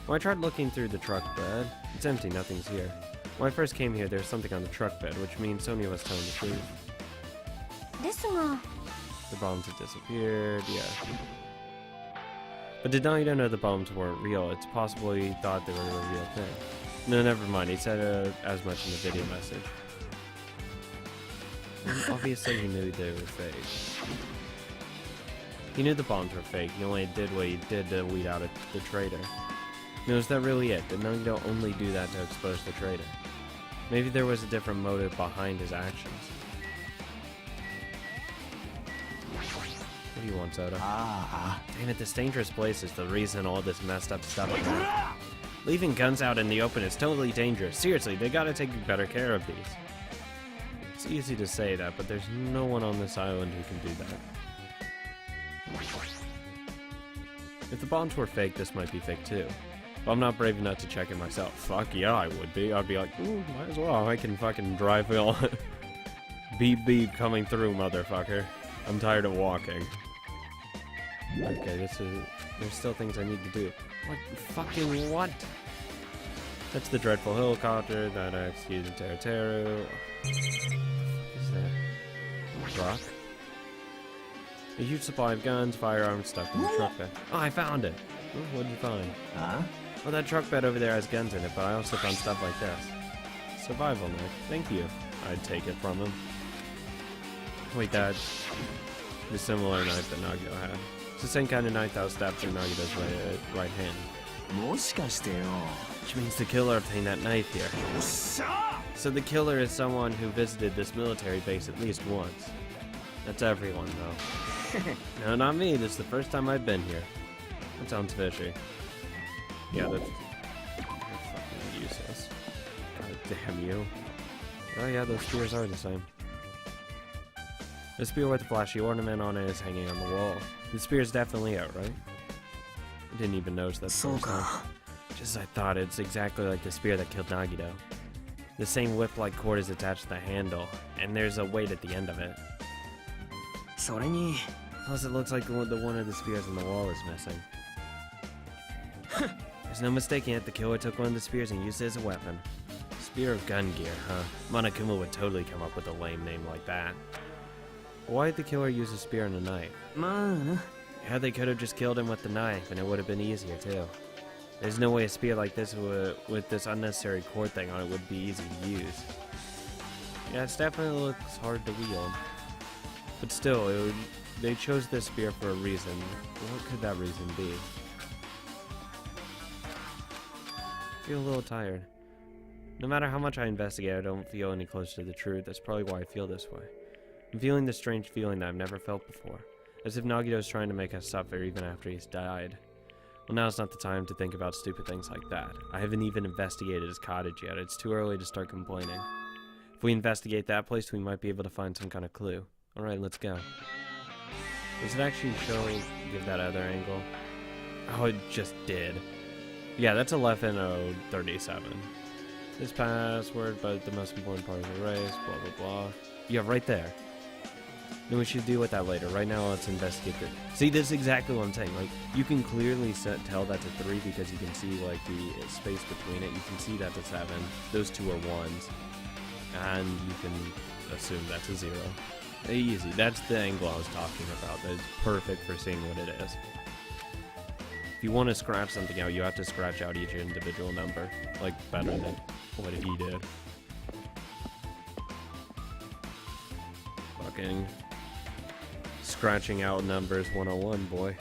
When I tried looking through the truck bed, it's empty, nothing's here. When I first came here, there was something on the truck bed, which means Sonia was telling the truth. The bombs had disappeared, yeah. But did Nagito know the bombs weren't real? It's possible he thought they were a real thing. No, never mind, he said as much in the video message. And obviously he knew they were fake. He knew the bombs were fake, he only did what he did to weed out the traitor. Now, is that really it? Did Nagito only do that to expose the traitor? Maybe there was a different motive behind his actions. What do you want, Soda? Damn it, this dangerous place is the reason all this messed up stuff is happening. Leaving guns out in the open is totally dangerous. Seriously, they gotta take better care of these. It's easy to say that, but there's no one on this island who can do that. If the bombs were fake, this might be fake too. But I'm not brave enough to check it myself. Fuck yeah, I would be. I'd be like, ooh, might as well. I can fucking drive wheel. Beep beep coming through, motherfucker. I'm tired of walking. Okay, there's still things I need to do. What? Fucking what? That's the dreadful helicopter that I executed Teru. What is that? Rock? A huge supply of guns, firearms stuck in the truck bed. Oh, I found it! Oh, what'd you find? Well, that truck bed over there has guns in it, but I also found stuff like this. Survival knife. Thank you. I'd take it from him. Wait, that's the similar knife that Nagito had. It's the same kind of knife that was stabbed through Nagito's right hand. Which means the killer obtained that knife here. So the killer is someone who visited this military base at least once. That's everyone, though. No, not me. This is the first time I've been here. That sounds fishy. Yeah, they're fucking useless. God damn you. Oh yeah, those spears are the same. The spear with the flashy ornament on it is hanging on the wall. The spear is definitely out, right? I didn't even notice that first time. Just as I thought, it's exactly like the spear that killed Nagito. The same whip-like cord is attached to the handle, and there's a weight at the end of it. Plus, it looks like one of the spears on the wall is missing. There's no mistaking it, the killer took one of the spears and used it as a weapon. Spear of gun gear, huh? Monokuma would totally come up with a lame name like that. Why did the killer use a spear and a knife? Yeah, they could have just killed him with the knife, and it would have been easier, too. There's no way a spear like this with this unnecessary cord thing on it would be easy to use. Yeah, it definitely looks hard to wield. But still, they chose this spear for a reason. What could that reason be? I feel a little tired. No matter how much I investigate, I don't feel any closer to the truth. That's probably why I feel this way. I'm feeling this strange feeling that I've never felt before. As if Nagito's trying to make us suffer even after he's died. Well, now's not the time to think about stupid things like that. I haven't even investigated his cottage yet. It's too early to start complaining. If we investigate that place, we might be able to find some kind of clue. Alright, let's go. Does it actually give that other angle? Oh, it just did. Yeah, that's 11037. This password, but the most important part is erase, blah blah blah. Yeah, right there. Then we should deal with that later. Right now, let's investigate it. See, this is exactly what I'm saying. Like, you can clearly tell that's a 3 because you can see, like, the space between it. You can see that's a 7. Those two are 1s. And you can assume that's a 0. Easy. That's the angle I was talking about. That is perfect for seeing what it is. If you want to scratch something out, you have to scratch out each individual number. Like, better than what he did. Fucking scratching out numbers 101, boy.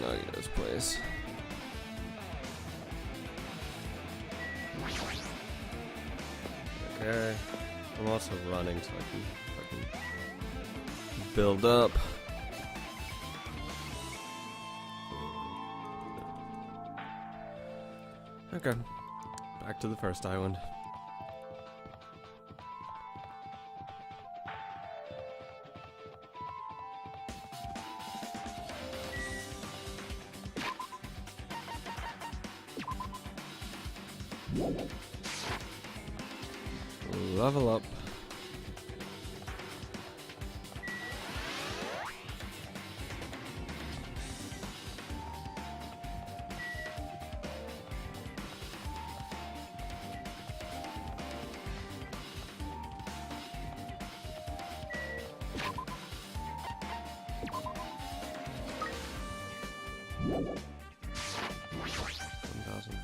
Nagito's place. Okay. I'm also running so I can fucking build up. Okay. Back to the first island. Level up.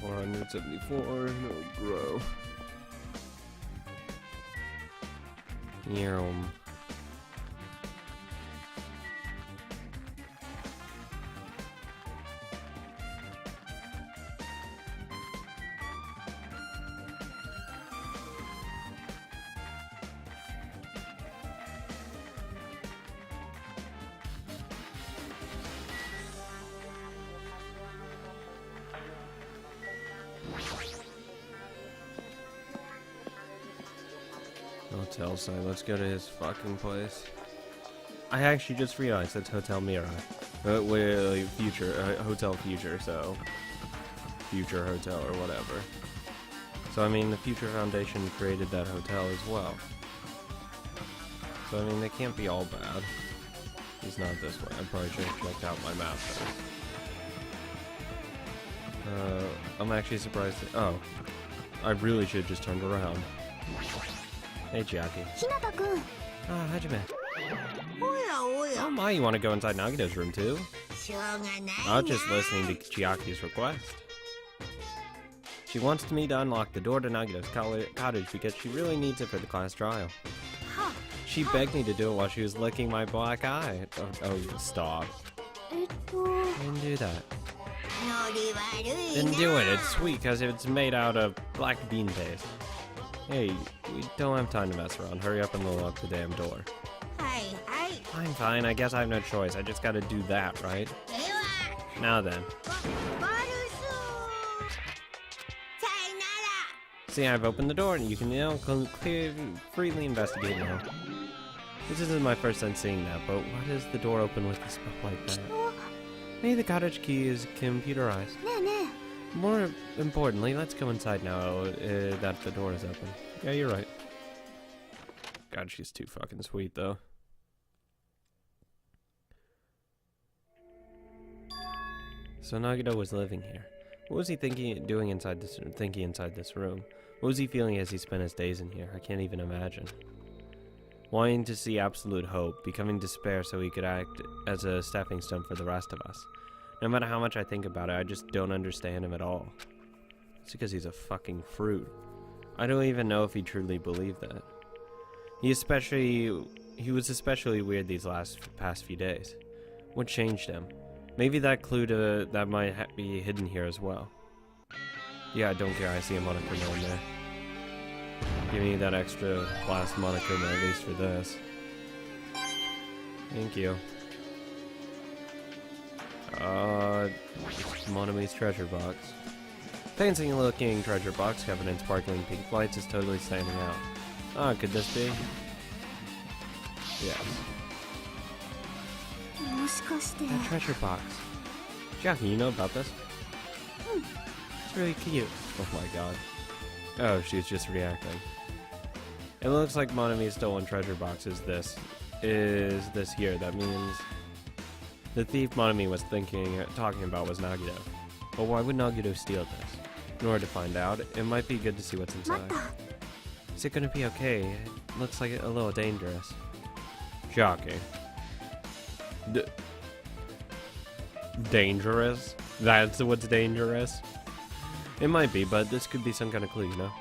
$1,474, no grow. Yerum. Hotel site. Let's go to his fucking place. I actually just realized that's Hotel Mirai. Well, future Hotel Future, so Future Hotel or whatever. So I mean, the Future Foundation created that hotel as well. So I mean, they can't be all bad. He's not this way. I probably should have checked out my map though. I'm actually surprised. Oh, I really should have just turned around. Hey, Chiaki. Ah, Hajime. Oh my, you want to go inside Nagito's room too? I was just listening to Chiaki's request. She wants me to unlock the door to Nagito's cottage because she really needs it for the class trial. She begged me to do it while she was licking my black eye. Oh, stop. Didn't do that. Didn't do it. It's sweet because it's made out of black bean paste. Hey, we don't have time to mess around. Hurry up and unlock the damn door. I'm fine. I guess I have no choice. I just gotta do that, right? Now then. See, I've opened the door and you can now freely investigate now. This isn't my first time seeing that, but why does the door open with a spell like that? Maybe the cottage key is computerized. More importantly, let's go inside now that the door is open. Yeah, you're right. God, she's too fucking sweet, though. So Nagito was living here. What was he doing inside this room? What was he feeling as he spent his days in here? I can't even imagine. Wanting to see absolute hope, becoming despair so he could act as a stepping stone for the rest of us. No matter how much I think about it, I just don't understand him at all. It's because he's a fucking fruit. I don't even know if he truly believed that. He was especially weird these past few days. What changed him? Maybe that clue that might be hidden here as well. Yeah, I don't care. I see a Monokuma in there. Give me that extra last Monokuma at least for this. Thank you. Monami's treasure box. Fancy looking treasure box covered in sparkling pink lights is totally standing out. Ah, could this be? Yes. That treasure box. Jackie, you know about this? It's really cute. Oh my god. Oh, she's just reacting. It looks like Monami's stolen treasure box is this here. That means the thief Monami was talking about was Nagito. But why would Nagito steal this? In order to find out, it might be good to see what's inside. Is it gonna be okay? It looks like a little dangerous. Shocking. Dangerous? That's what's dangerous? It might be, but this could be some kind of clue, you know?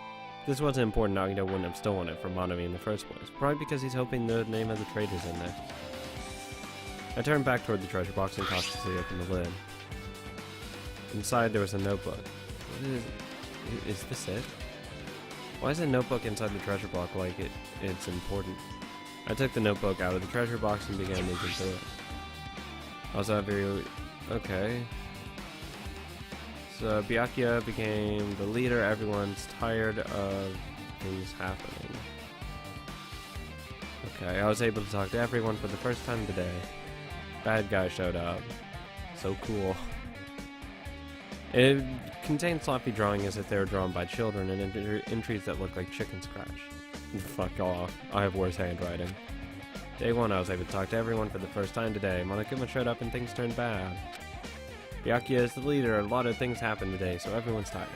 If this wasn't important, Nagito wouldn't have stolen it from Monami in the first place. Probably because he's hoping the name of the trader's in there. I turned back toward the treasure box and cautiously opened the lid. Inside there was a notebook. Is this it? Why is a notebook inside the treasure block like it's important? I took the notebook out of the treasure box and began moving through it. Also, okay. So Byakuya became the leader. Everyone's tired of things happening. Okay, I was able to talk to everyone for the first time today. Bad guy showed up. So cool. It contained sloppy drawings as if they were drawn by children and entries that look like chicken scratch. Fuck off. I have worse handwriting. Day 1, I was able to talk to everyone for the first time today. Monokuma showed up and things turned bad. Byakuya is the leader. A lot of things happened today, so everyone's tired.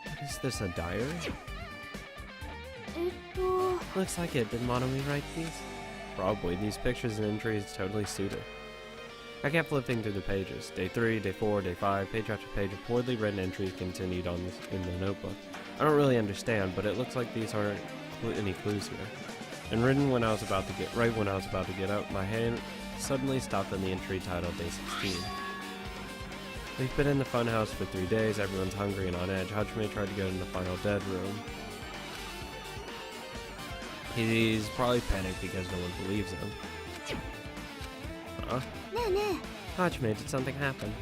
What is this, a diary? Looks like it. Did Monomi write these? Probably. These pictures and entries totally suit her. I kept flipping through the pages. Day 3, day 4, day 5, page after page of poorly written entries continued on this in the notebook. I don't really understand, but it looks like these aren't any clues here. And written when I was about to get out, my hand suddenly stopped on the entry titled Day 16. We've been in the funhouse for 3 days. Everyone's hungry and on edge. Hajime tried to go in the final dead room. He's probably panicked because no one believes him. Huh? Hajime, did something happen?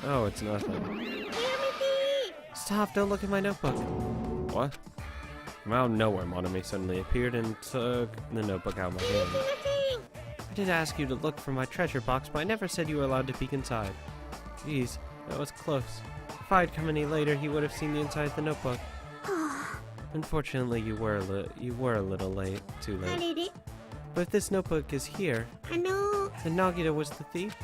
Oh, it's nothing. Stop, don't look at my notebook. What? From out of nowhere, Monomi suddenly appeared and took the notebook out of my hand. I did ask you to look for my treasure box, but I never said you were allowed to peek inside. Jeez, that was close. If I had come any later, he would have seen the inside of the notebook. Unfortunately, you were a little late. Too late. But if this notebook is here, then Nagita was the thief?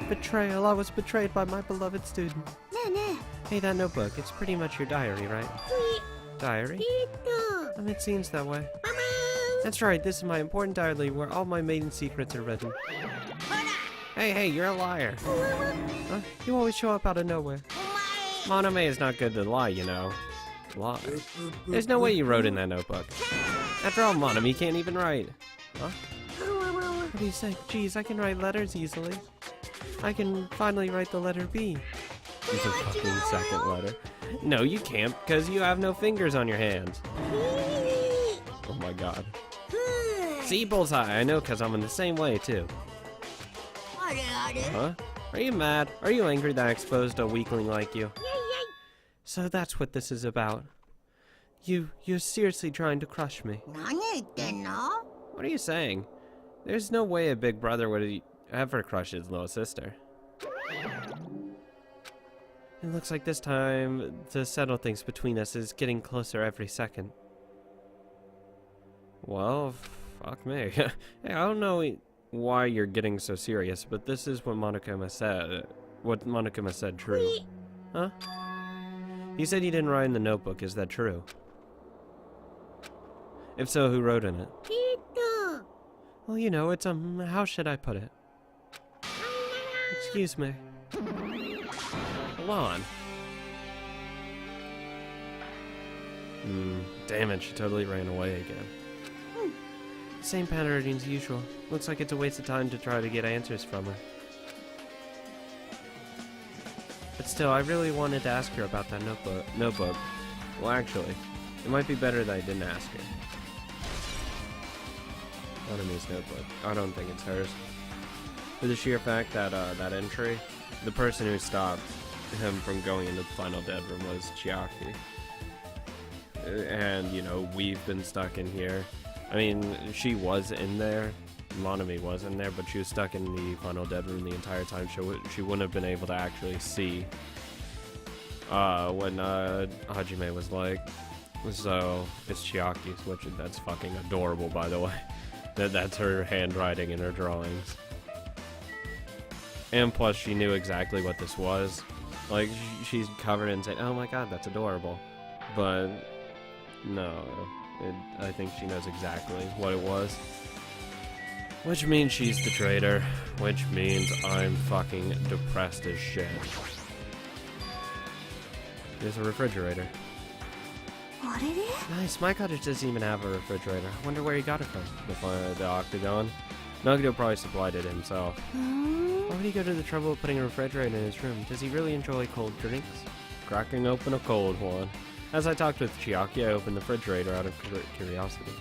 Betrayal. I was betrayed by my beloved student. Hey, that notebook. It's pretty much your diary, right? Diary? It seems that way. That's right. This is my important diary where all my maiden secrets are written. Hey, you're a liar. Huh? You always show up out of nowhere. Monomi is not good to lie, you know. Lie? There's no way you wrote in that notebook. After all, Monomi can't even write. Huh? What do you say? Geez, I can write letters easily. I can finally write the letter B. The fucking second letter. No, you can't, because you have no fingers on your hands. Oh my god. See, Bullseye, I know, because I'm in the same way, too. Huh? Are you mad? Are you angry that I exposed a weakling like you? So that's what this is about. You're seriously trying to crush me. What are you saying? There's no way a big brother would ever crush his little sister. It looks like this time to settle things between us is getting closer every second. Well, fuck me. Hey, I don't know why you're getting so serious, but this is what Monokuma said. What Monokuma said true. Huh? He said he didn't write in the notebook. Is that true? If so, who wrote in it? Well, you know, it's, how should I put it? Excuse me. Hold on. Damn it, she totally ran away again. Same pattern as usual. Looks like it's a waste of time to try to get answers from her. But still, I really wanted to ask her about that notebook. Well, actually, it might be better that I didn't ask her. Monomi's notebook. I don't think it's hers. For the sheer fact that that entry, the person who stopped him from going into the final dead room was Chiaki. And, you know, we've been stuck in here. I mean, she was in there. Monomi was in there, but she was stuck in the final dead room the entire time. She wouldn't have been able to actually see when Hajime was like. So it's Chiaki's, which that's fucking adorable, by the way. That's her handwriting in her drawings. And plus, she knew exactly what this was. Like, she's covered in saying, "Oh my god, that's adorable," but no, I think she knows exactly what it was. Which means she's the traitor. Which means I'm fucking depressed as shit. There's a refrigerator. Nice, my cottage doesn't even have a refrigerator. I wonder where he got it from. The octagon. Nagito probably supplied it himself. Why would he go to the trouble of putting a refrigerator in his room? Does he really enjoy cold drinks? Cracking open a cold one. As I talked with Chiaki, I opened the refrigerator out of curiosity.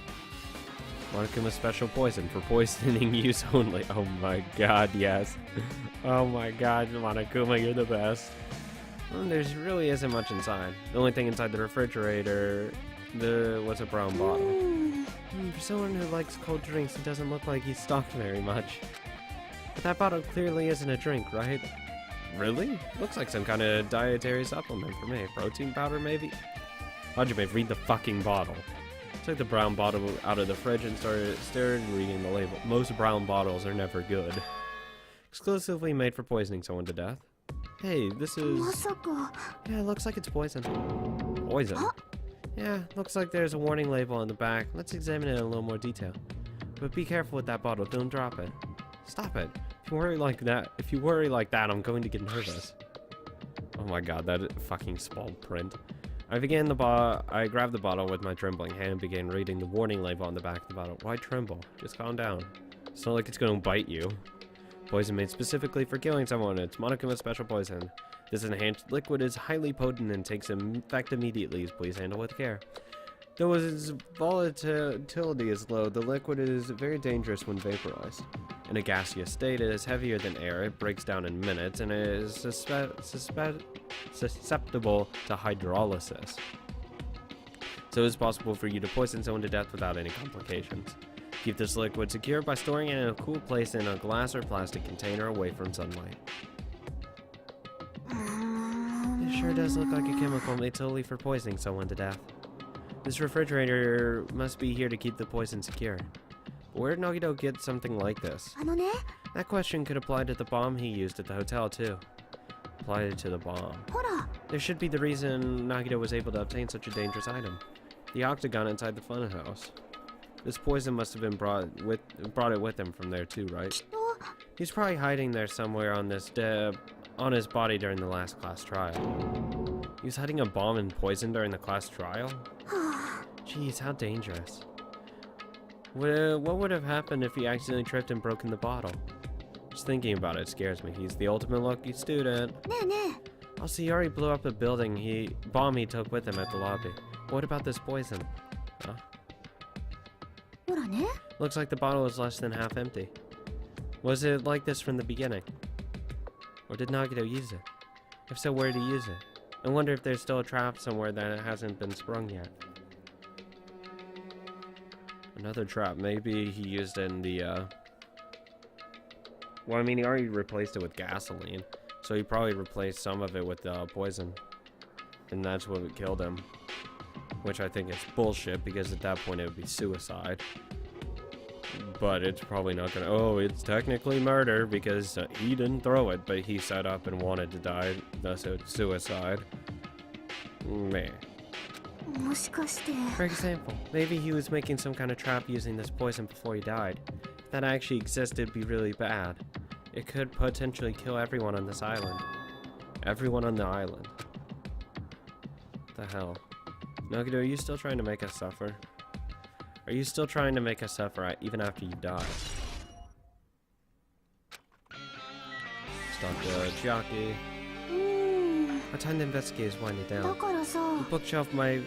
Monokuma's special poison for poisoning use only. Oh my god, yes. Oh my god, Monokuma, you're the best. Well, there really isn't much inside. The only thing inside the refrigerator was a brown bottle. For someone who likes cold drinks, it doesn't look like he's stocked very much. But that bottle clearly isn't a drink, right? Really? Looks like some kind of dietary supplement for me. Protein powder, maybe? Hajime, read the fucking bottle. Took the brown bottle out of the fridge and started reading the label. Most brown bottles are never good. Exclusively made for poisoning someone to death. Hey, this is... Yeah, it looks like it's poison. Poison? Yeah, looks like there's a warning label on the back. Let's examine it in a little more detail. But be careful with that bottle, don't drop it. Stop it. If you worry like that, I'm going to get nervous. Oh my god, that fucking small print. I grabbed the bottle with my trembling hand and began reading the warning label on the back of the bottle. Why tremble? Just calm down. It's not like it's going to bite you. Poison made specifically for killing someone. It's Monokuma's special poison. This enhanced liquid is highly potent and takes effect immediately. Please handle with care. Though its volatility is low, the liquid is very dangerous when vaporized. In a gaseous state, it is heavier than air, it breaks down in minutes, and it is susceptible to hydrolysis. So it's possible for you to poison someone to death without any complications. Keep this liquid secure by storing it in a cool place in a glass or plastic container away from sunlight. It sure does look like a chemical made solely for poisoning someone to death. This refrigerator must be here to keep the poison secure. But where did Nagito get something like this? That question could apply to the bomb he used at the hotel too. Applied it to the bomb. There should be the reason Nagito was able to obtain such a dangerous item. The octagon inside the funhouse. This poison must have been brought it with him from there too, right? He's probably hiding there somewhere on his body during the last class trial. He was hiding a bomb and poison during the class trial? Jeez, how dangerous. What would have happened if he accidentally tripped and broken the bottle? Just thinking about it scares me. He's the ultimate lucky student. Also, he already blew up a bomb he took with him at the lobby. But what about this poison? Huh? Looks like the bottle is less than half empty. Was it like this from the beginning? Or did Nagito use it? If so, where did he use it? I wonder if there's still a trap somewhere that hasn't been sprung yet. Another trap. Maybe he used it in the, Well, I mean, he already replaced it with gasoline. So he probably replaced some of it with poison. And that's what killed him. Which I think is bullshit, because at that point it would be suicide. But it's probably not gonna... Oh, it's technically murder, because he didn't throw it, but he set up and wanted to die. Thus it's suicide. Meh. For example, maybe he was making some kind of trap using this poison before he died. If that actually existed, it'd be really bad. It could potentially kill everyone on this island. Everyone on the island. What the hell? Nagito, are you still trying to make us suffer? Are you still trying to make us suffer even after you die? Stop Chiaki. Our time to investigate is winding down. The bookshelf might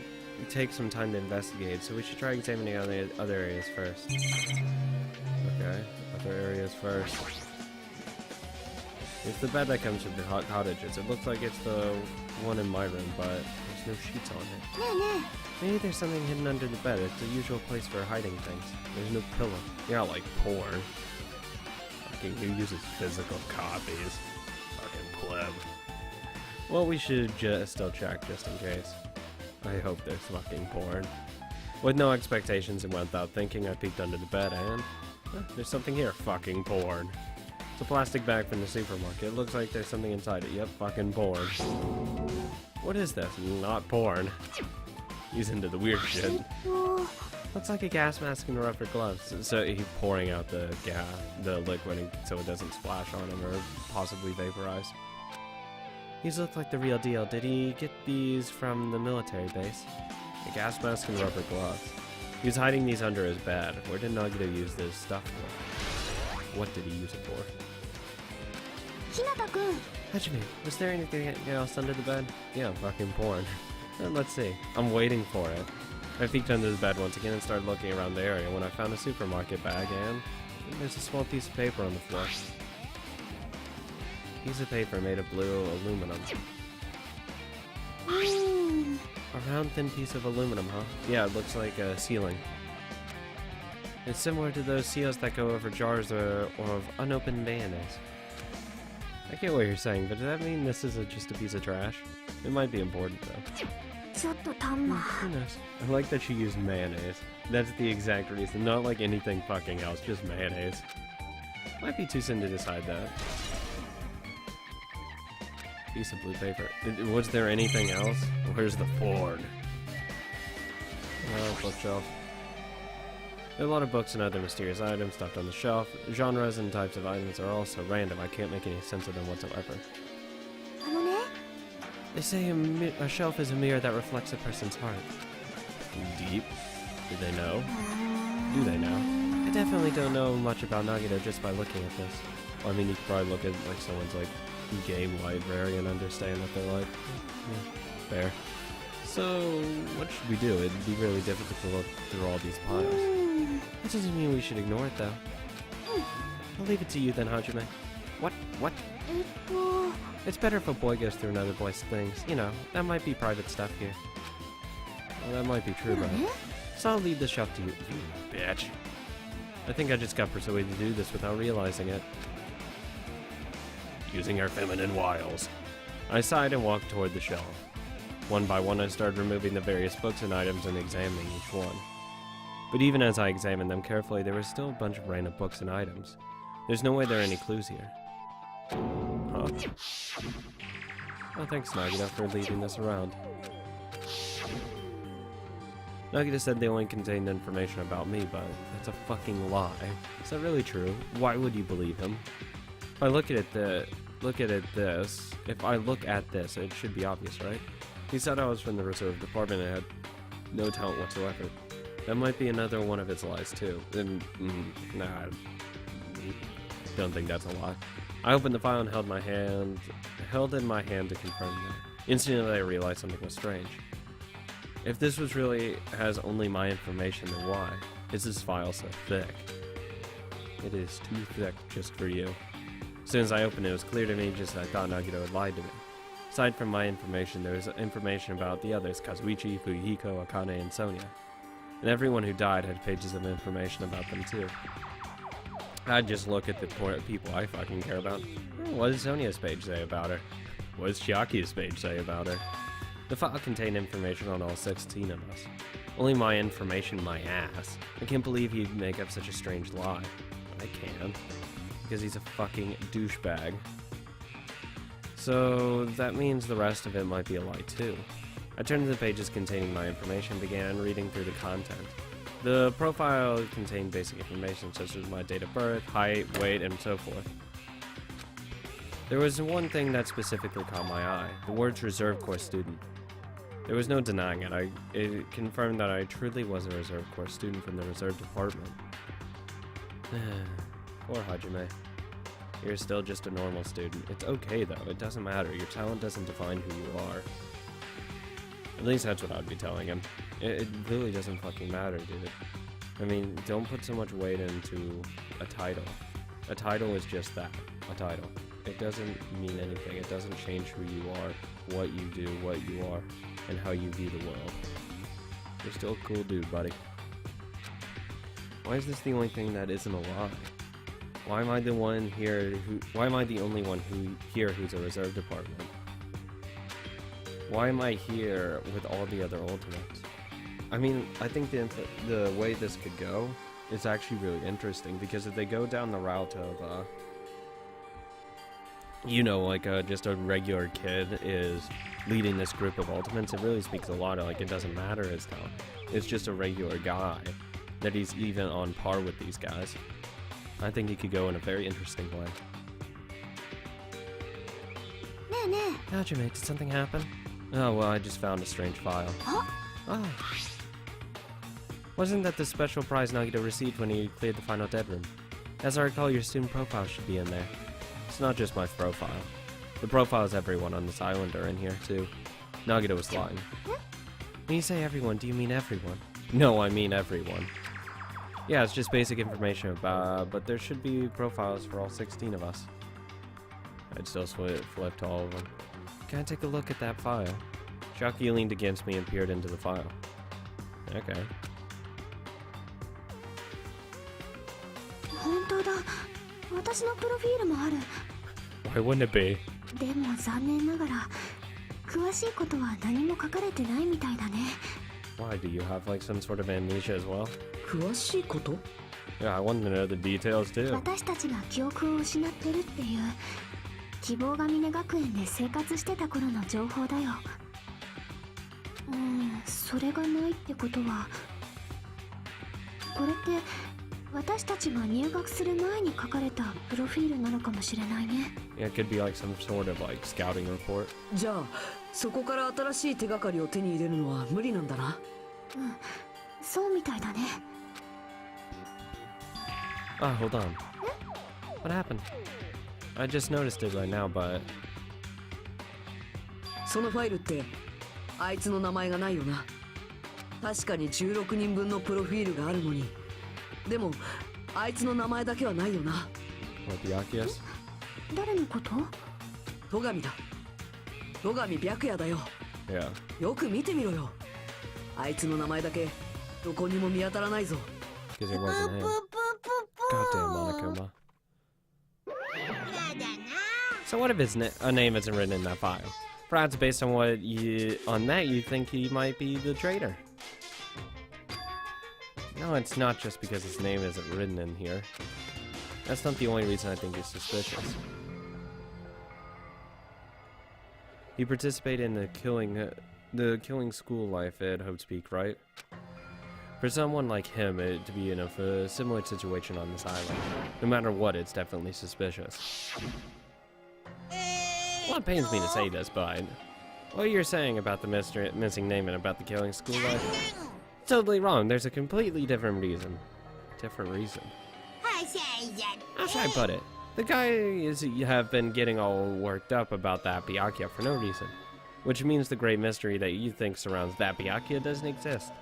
take some time to investigate, so we should try examining other areas first. Okay, other areas first. It's the bed that comes with the cottages. It looks like it's the one in my room, but there's no sheets on it. Maybe there's something hidden under the bed. It's the usual place for hiding things. There's no pillow. You're not like porn. Fucking who uses physical copies? Fucking pleb. Well, we should still check just in case. I hope there's fucking porn. With no expectations and without thinking, I peeked under the bed and... there's something here. Fucking porn. It's a plastic bag from the supermarket. It looks like there's something inside it. Yep, fucking porn. What is this? Not porn. He's into the weird shit. Looks like a gas mask and rubber gloves. So he's pouring out the liquid so it doesn't splash on him or possibly vaporize. These look like the real deal. Did he get these from the military base? A gas mask and rubber gloves. He was hiding these under his bed. Where did Nagito use this stuff for? what did he use it for? ひなたくん Hajime, was there anything else under the bed? Yeah, fucking porn. Let's see. I'm waiting for it. I peeked under the bed once again and started looking around the area when I found a supermarket bag and there's a small piece of paper on the floor. Piece of paper made of blue aluminum. A round thin piece of aluminum, huh? Yeah, it looks like a sealing. It's similar to those seals that go over jars or of unopened mayonnaise. I get what you're saying, but does that mean this is just a piece of trash? It might be important though. ちょっと足んな Who knows? I like that she used mayonnaise. That's the exact reason, not like anything fucking else, just mayonnaise. Might be too soon to decide that. Piece of blue paper. Was there anything else? Where's the Ford? Oh, bookshelf. There are a lot of books and other mysterious items stuffed on the shelf. Genres and types of items are all so random, I can't make any sense of them whatsoever. あのね They say a shelf is a mirror that reflects a person's heart. Deep? Do they know? Do they know? I definitely don't know much about Nagito just by looking at this. Well, I mean, you could probably look at like someone's like game library and understand what they're like. Yeah, fair. So, what should we do? It'd be really difficult to look through all these piles. That doesn't mean we should ignore it, though. I'll leave it to you then, Hajime. What? What? えっと It's better if a boy goes through another boy's things. You know, that might be private stuff here. Well, that might be true, but... So I'll leave the shelf to you, you bitch. I think I just got persuaded to do this without realizing it. Using her feminine wiles. I sighed and walked toward the shelf. One by one I started removing the various books and items and examining each one. But even as I examined them carefully, there was still a bunch of random books and items. There's no way there are any clues here. Huh? Oh, thanks, Nagita, for leading this around. Nagita said they only contained information about me, but that's a fucking lie. Is that really true? Why would you believe him? If I look at this, it should be obvious, right? He said I was from the reserve department and had no talent whatsoever. That might be another one of his lies, too. And, nah, don't think that's a lie. I opened the file and held it in my hand to confirm that. Instantly I realized something was strange. If this was really has only my information, then why is this file so thick? It is too thick just for you. As soon as I opened it, it was clear to me just that I thought Nagito had lied to me. Aside from my information, there was information about the others, Kazuichi, Fuyuhiko, Akane, and Sonia. And everyone who died had pages of information about them too. I'd just look at the people I fucking care about. What does Sonia's page say about her? What does Chiaki's page say about her? The file contained information on all 16 of us. Only my information, my ass. I can't believe he'd make up such a strange lie. I can. Because he's a fucking douchebag. So that means the rest of it might be a lie too. I turned to the pages containing my information and began reading through the content. The profile contained basic information such as my date of birth, height, weight, and so forth. There was one thing that specifically caught my eye, the words Reserve Corps student. There was no denying it. It confirmed that I truly was a Reserve Corps student from the Reserve Department. Poor Hajime. You're still just a normal student. It's okay though, it doesn't matter. Your talent doesn't define who you are. At least that's what I'd be telling him. It really doesn't fucking matter, dude. I mean, don't put so much weight into a title. A title is just that, a title. It doesn't mean anything. It doesn't change who you are, what you do, what you are, and how you view the world. You're still a cool dude, buddy. Why is this the only thing that isn't a lie? Why am I the one here why am I the only one here who's a reserve department? Why am I here with all the other ultimates? I mean, I think the way this could go is actually really interesting, because if they go down the route of, just a regular kid is leading this group of ultimates, it really speaks a lot of, it doesn't matter his talent. It's just a regular guy, that he's even on par with these guys. I think he could go in a very interesting way. Hajime, did something happen? Oh, well, I just found a strange file. Huh? Oh. Wasn't that the special prize Nagito received when he cleared the final dead room? As I recall, your student profile should be in there. It's not just my profile. The profiles everyone on this island are in here, too. Nagito was lying. When you say everyone, do you mean everyone? No, I mean everyone. Yeah, it's just basic information about, but there should be profiles for all 16 of us. I'd still flip to all of them. Can I take a look at that file? Shocky leaned against me and peered into the file. Okay. 本当だ。私のプロフィールもある。 Why wouldn't it be? でも残念ながら詳しいことは何も書かれてないみたいだね。 Why, do you have like some sort of amnesia as well? 詳しいこと？ Yeah, I want to know the details too. 私たちが記憶を失ってるっていう希望が峰学園で生活してた頃の情報だよ。それがないってことはこれって私たちが入学する前に書かれたプロフィールなのかもしれないね。 Yeah, it could be like some sort of like scouting report. じゃあそこから新しい手がかりを手に入れるのは無理なんだな。そうみたいだね。 Ah, hold on. What happened? I just noticed it right now, but そのファイルってあいつの名前がないよな。確かに16人分のプロフィールがあるのに、でもあいつの名前だけはないよな。 what, Byakuya's? 誰のこと？戸上だ。戸上白夜だよ。 Yeah. よく見てみろよ。あいつの名前だけどこにも見当たらないぞ。 Because it wasn't him. Goddamn Monokuma. So what if his name isn't written in that file? Perhaps based on that you think he might be the traitor. No, it's not just because his name isn't written in here. That's not the only reason I think he's suspicious. He participated in the killing school life at Hope's Peak, right? For someone like him to be in a similar situation on this island, no matter what, it's definitely suspicious. Well, it pains me to say this, but what you're saying about the missing name and about the killing school life, totally wrong. There's a completely different reason. How should I put it? The guys have been getting all worked up about that Byakuya for no reason, which means the great mystery that you think surrounds that Byakuya doesn't exist.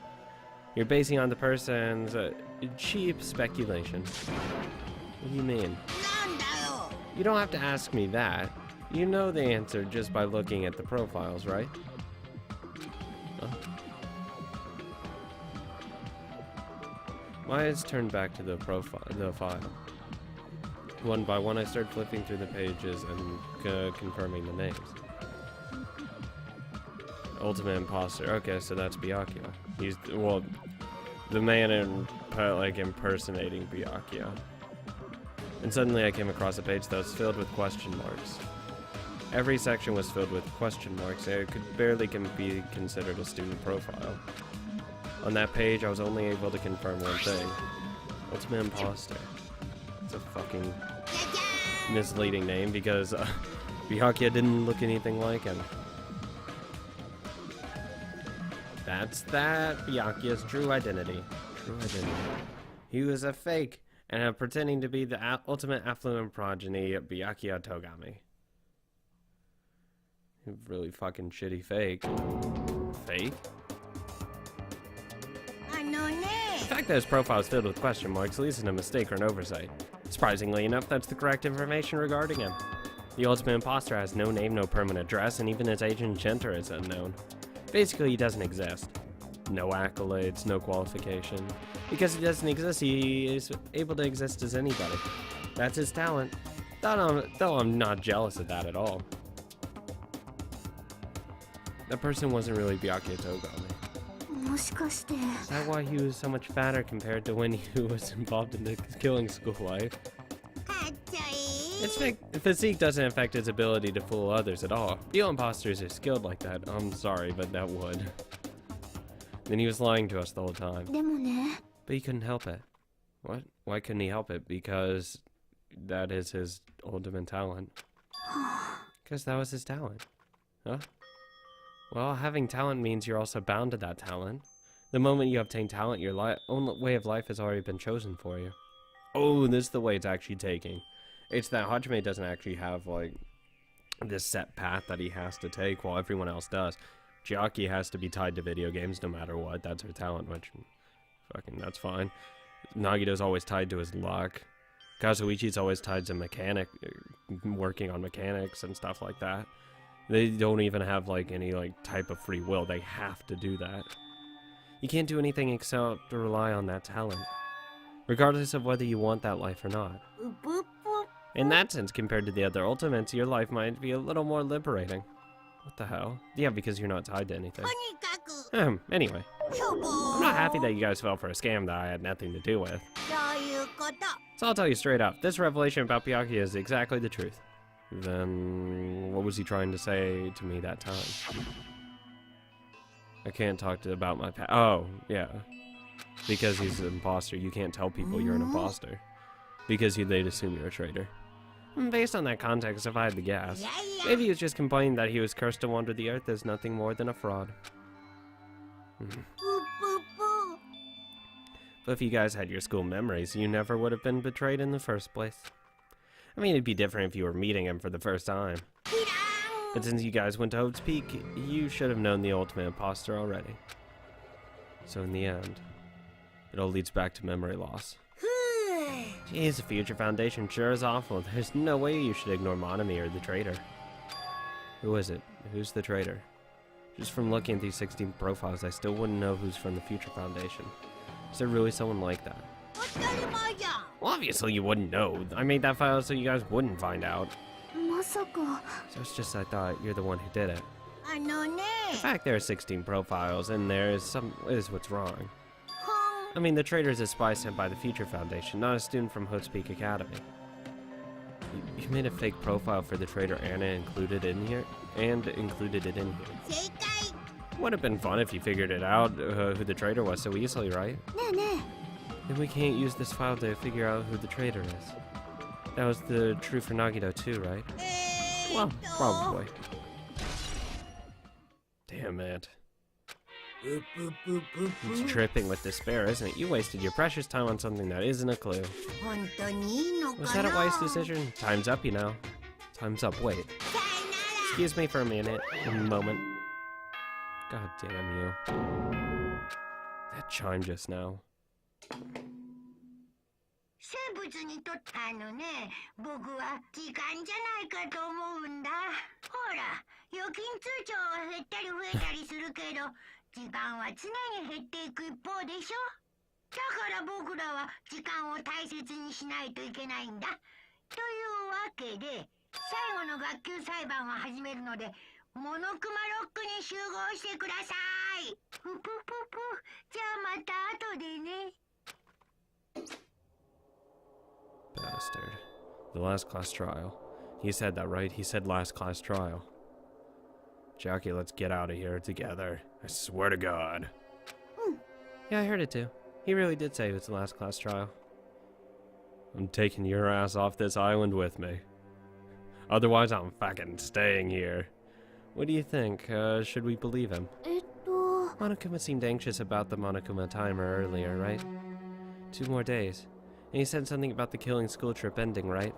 You're basing on the person's cheap speculation. What do you mean? You don't have to ask me that. You know the answer just by looking at the profiles, right? Huh? My eyes turned back to the file. One by one, I started flipping through the pages and confirming the names. Ultimate imposter. Okay, so that's Byakuya. He's the man impersonating Byakuya. And suddenly I came across a page that was filled with question marks. Every section was filled with question marks, and it could barely be considered a student profile. On that page, I was only able to confirm one thing. Ultimate imposter. It's a fucking misleading name because Byakuya didn't look anything like him. That's Byakuya's true identity. He was a fake and pretending to be the ultimate affluent progeny of Byakuya Togami. Really fucking shitty fake. Fake? The fact that his profile is filled with question marks leads to a mistake or an oversight. Surprisingly enough, that's the correct information regarding him. The ultimate imposter has no name, no permanent address, and even his age and gender is unknown. Basically, he doesn't exist. No accolades, no qualification. Because he doesn't exist, he is able to exist as anybody. That's his talent. Though I'm not jealous of that at all. That person wasn't really Byakuya Togami. もしかして Is that why he was so much fatter compared to when he was involved in the killing school life? His physique doesn't affect his ability to fool others at all. Real imposters are skilled like that. I'm sorry, but that would. Then he was lying to us the whole time. でもね But he couldn't help it. What? Why couldn't he help it? Because that is his ultimate talent. Because that was his talent. Huh? Well, having talent means you're also bound to that talent. The moment you obtain talent, your own way of life has already been chosen for you. Oh, this is the way it's actually taking. It's that Hajime doesn't actually have, like, this set path that he has to take while everyone else does. Chiaki has to be tied to video games no matter what. That's her talent, which, fucking, that's fine. Nagito's always tied to his luck. Kazuichi's always tied to working on mechanics and stuff like that. They don't even have, like, any, like, type of free will. They have to do that. You can't do anything except to rely on that talent, regardless of whether you want that life or not. In that sense, compared to the other ultimates, your life might be a little more liberating. What the hell? Yeah, because you're not tied to anything. Anyway. I'm not happy that you guys fell for a scam that I had nothing to do with. So I'll tell you straight up, this revelation about Byakuya is exactly the truth. Then, what was he trying to say to me that time? I can't talk about my past. Oh, yeah. Because he's an imposter. You can't tell people you're an imposter. Because they'd assume you're a traitor. Based on that context, if I had to guess, maybe he was just complaining that he was cursed to wander the earth as nothing more than a fraud. But if you guys had your school memories, you never would have been betrayed in the first place. I mean, it'd be different if you were meeting him for the first time. But since you guys went to Hope's Peak, you should have known the ultimate imposter already. So in the end, it all leads back to memory loss. Jeez, the Future Foundation sure is awful. There's no way you should ignore Monami or the traitor. Who is it? Who's the traitor? Just from looking at these 16 profiles, I still wouldn't know who's from the Future Foundation. Is there really someone like that? Well, obviously you wouldn't know. I made that file so you guys wouldn't find out. So it's just I thought you're the one who did it. The fact there are 16 profiles and there is what's wrong. I mean, the traitor is a spy sent by the Future Foundation, not a student from Hope's Peak Academy. You made a fake profile for the traitor Anna included it in here. Would have been fun if you figured it out who the traitor was so easily, right? Then we can't use this file to figure out who the traitor is. That was true for Nagito too, right? Well, probably. Damn it. It's tripping with despair, isn't it? You wasted your precious time on something that isn't a clue. Was that a wise decision? Time's up, you know. Time's up, wait. Excuse me for a moment. God damn you. That chime just now. 生物にとって僕は時間じゃないかと思うんだ。ほら、預金通帳は減ったり増えたりするけど、時間は常に減っていく一方でしょ。だから僕らは時間を大切にしないといけないんだ。というわけで、最後の学級裁判を始めるので、モノクマロックに集合してください。ぷぷぷぷ。じゃあまた後でね。 Bastard. The last class trial. He said that, right? He said last class trial. Jackie, let's get out of here together. I swear to God. Yeah, I heard it too. He really did say it was the last class trial. I'm taking your ass off this island with me. Otherwise, I'm fucking staying here. What do you think? Should we believe him? Monokuma seemed anxious about the Monokuma timer earlier, right? 2 more days. And he said something about the killing school trip ending, right?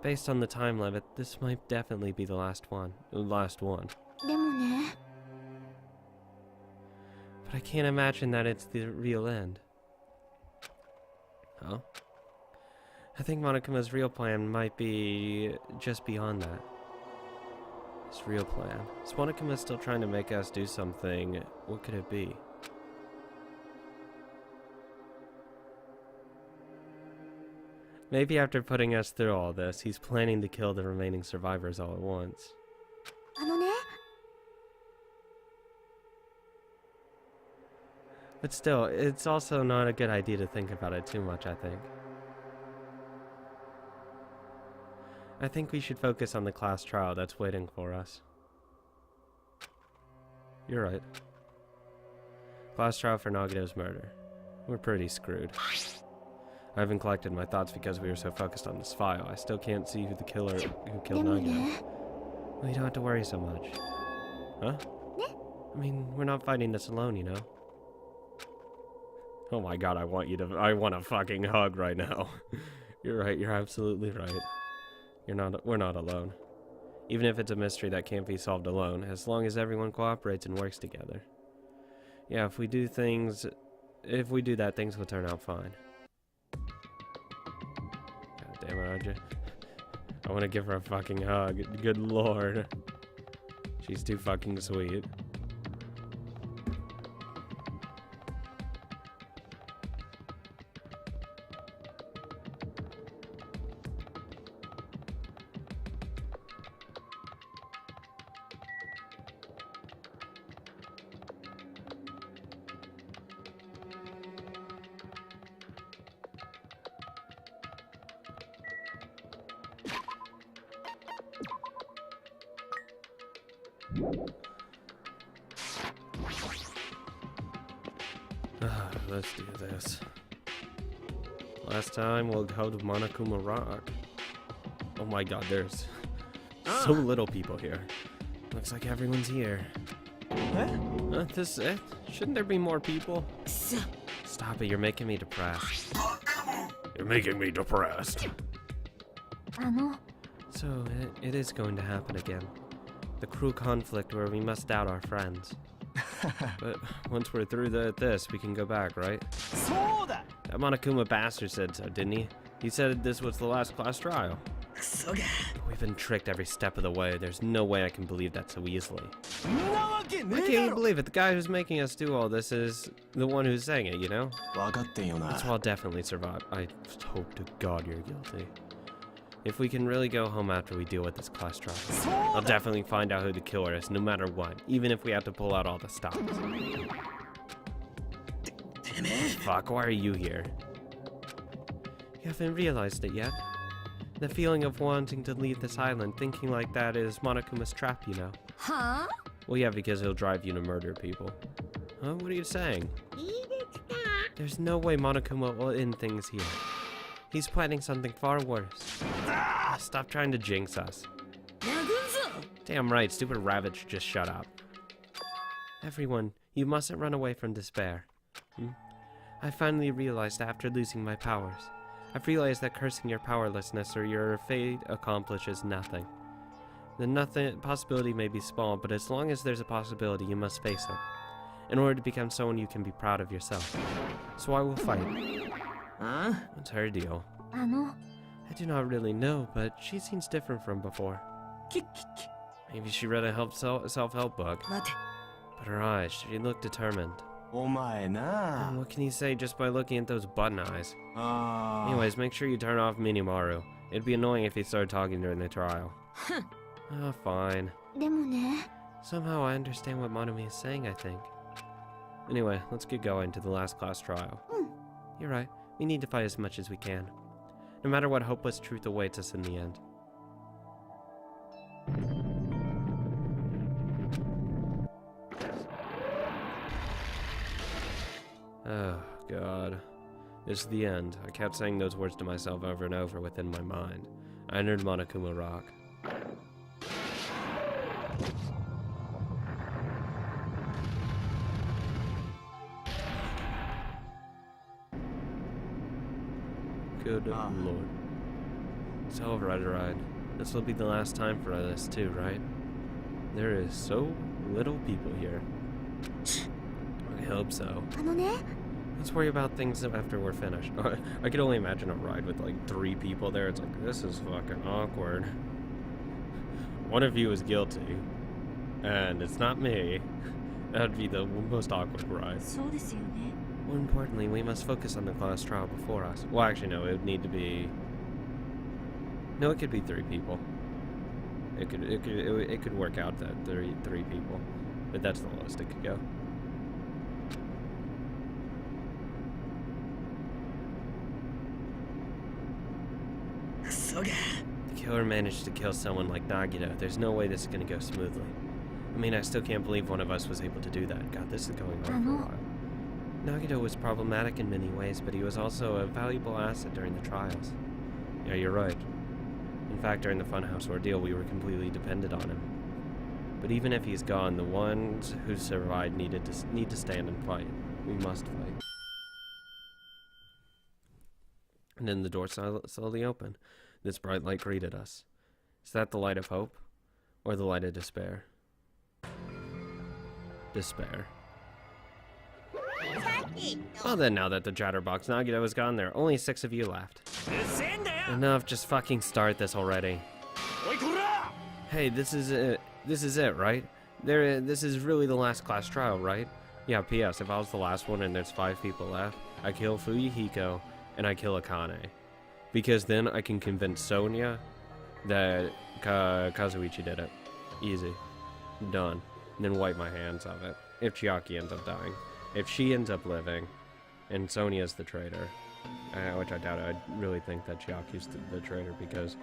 Based on the time limit, this might definitely be the last one. But I can't imagine that it's the real end. Huh? I think Monokuma's real plan might be just beyond that. His real plan. Is Monokuma still trying to make us do something? What could it be? Maybe after putting us through all this, he's planning to kill the remaining survivors all at once. But still, it's also not a good idea to think about it too much, I think. I think we should focus on the class trial that's waiting for us. You're right. Class trial for Nagito's murder. We're pretty screwed. I haven't collected my thoughts because we were so focused on this file. I still can't see who killed Nagito. Well, you don't have to worry so much. Huh? I mean, we're not fighting this alone, you know? Oh my god, I want a fucking hug right now. You're right, you're absolutely right. We're not alone. Even if it's a mystery that can't be solved alone, as long as everyone cooperates and works together. Yeah, if we do that, things will turn out fine. God damn it, I want to give her a fucking hug. Good lord. She's too fucking sweet. Let's do this. Last time we'll go to Monokuma Rock. Oh my god, there's so little people here. Looks like everyone's here. This it? Shouldn't there be more people? Stop it, you're making me depressed. You're making me depressed. So, it is going to happen again. The cruel conflict where we must doubt our friends. But once we're through this, we can go back, right? That Monokuma bastard said so, didn't he? He said this was the last class trial. We've been tricked every step of the way. There's no way I can believe that so easily. I can't even believe it. The guy who's making us do all this is the one who's saying it, you know? That's why I'll definitely survive. I hope to God you're guilty. If we can really go home after we deal with this class trial, I'll definitely find out who the killer is, no matter what, even if we have to pull out all the stops. Fuck, why are you here? You haven't realized it yet? The feeling of wanting to leave this island, thinking like that is Monokuma's trap, you know? Huh? Well, yeah, because he'll drive you to murder people. Huh? What are you saying? There's no way Monokuma will end things here. He's planning something far worse. Stop trying to jinx us. Damn right, stupid rabbit should just shut up. Everyone, you mustn't run away from despair. I finally realized after losing my powers. I've realized that cursing your powerlessness or your fate accomplishes nothing. The possibility may be small, but as long as there's a possibility, you must face it. In order to become someone you can be proud of yourself. So I will fight. What's her deal? I do not really know, but she seems different from before. Maybe she read a self-help book. But her eyes, she looked determined. And what can you say just by looking at those button eyes? Anyways, make sure you turn off Minimaru. It'd be annoying if he started talking during the trial. Oh, fine. Somehow I understand what Monami is saying, I think. Anyway, let's get going to the last class trial. You're right. We need to fight as much as we can. No matter what hopeless truth awaits us in the end. Oh, God. This is the end. I kept saying those words to myself over and over within my mind. I entered Monokuma Rock. Good lord. So, right. This will be the last time for us too, right? There is so little people here. I hope so. Let's worry about things after we're finished. I could only imagine a ride with like 3 people there. It's like, this is fucking awkward. One of you is guilty. And it's not me. That would be the most awkward ride. More importantly, we must focus on the class trial before us. Well, actually, no, it would need to be... No, it could be 3 people. It could work out that 3 people. But that's the lowest it could go. The killer managed to kill someone like Nagito. There's no way this is going to go smoothly. I mean, I still can't believe one of us was able to do that. God, this is going on for a while. Nagito was problematic in many ways, but he was also a valuable asset during the trials. Yeah, you're right. In fact, during the Funhouse ordeal, we were completely dependent on him. But even if he's gone, the ones who survived need to stand and fight. We must fight. And then the door slowly opened. This bright light greeted us. Is that the light of hope? Or the light of despair? Despair. Well then, now that the Chatterbox Nagito is gone, there are only 6 of you left. Enough, just fucking start this already. Hey, this is it. This is it, right? This is really the last class trial, right? Yeah, P.S. If I was the last one and there's 5 people left, I kill Fuyuhiko and I kill Akane. Because then I can convince Sonia that Kazuichi did it. Easy. Done. And then wipe my hands of it. If Chiaki ends up dying. If she ends up living, and Sonia's the traitor, which I doubt, I really think that Chiaki's the traitor because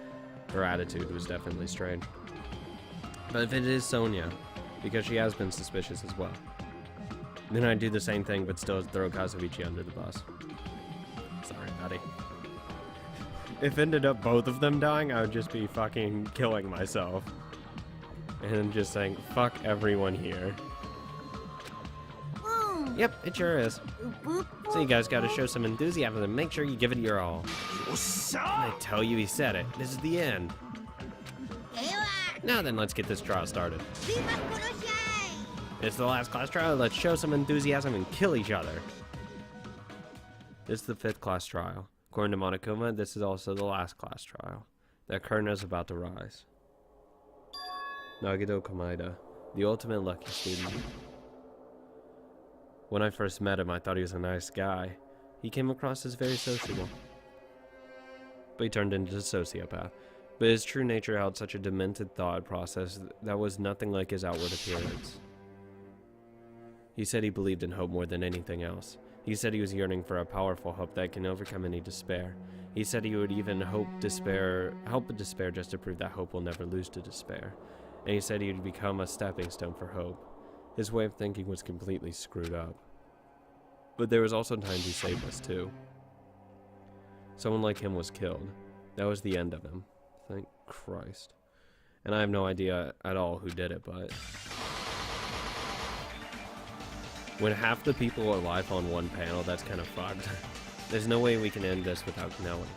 her attitude was definitely strange. But if it is Sonia, because she has been suspicious as well, then I'd do the same thing but still throw Kazuichi under the bus. Sorry, buddy. If it ended up both of them dying, I would just be fucking killing myself. And just saying, fuck everyone here. Yep, it sure is. So you guys gotta show some enthusiasm and make sure you give it your all. I tell you, he said it. This is the end. Now then, let's get this trial started. It's the last class trial. Let's show some enthusiasm and kill each other. This is the 5th class trial. According to Monokuma, this is also the last class trial. The curtain is about to rise. Nagito Komaeda, the ultimate lucky student. When I first met him, I thought he was a nice guy. He came across as very sociable. But he turned into a sociopath. But his true nature held such a demented thought process that was nothing like his outward appearance. He said he believed in hope more than anything else. He said he was yearning for a powerful hope that can overcome any despair. He said he would even help despair just to prove that hope will never lose to despair. And he said he would become a stepping stone for hope. His way of thinking was completely screwed up. But there was also times he saved us too. Someone like him was killed. That was the end of him. Thank Christ. And I have no idea at all who did it, but when half the people are alive on one panel, that's kind of fucked. There's no way we can end this without knowing.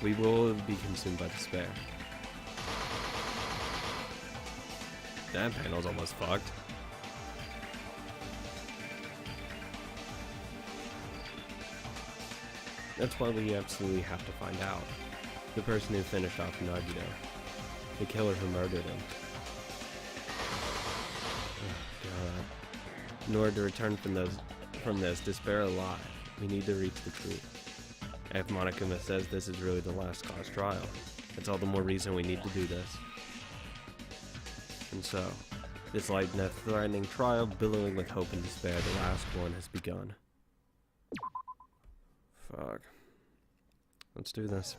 We will be consumed by despair. That panel's almost fucked. That's why we absolutely have to find out. The person who finished off Nagito. The killer who murdered him. Oh, God. In order to return from this despair alive, we need to reach the truth. If Monokuma says this is really the last class trial, it's all the more reason we need to do this. And so, this light and threatening trial, billowing with hope and despair, the last one has begun. Fuck. Let's do this.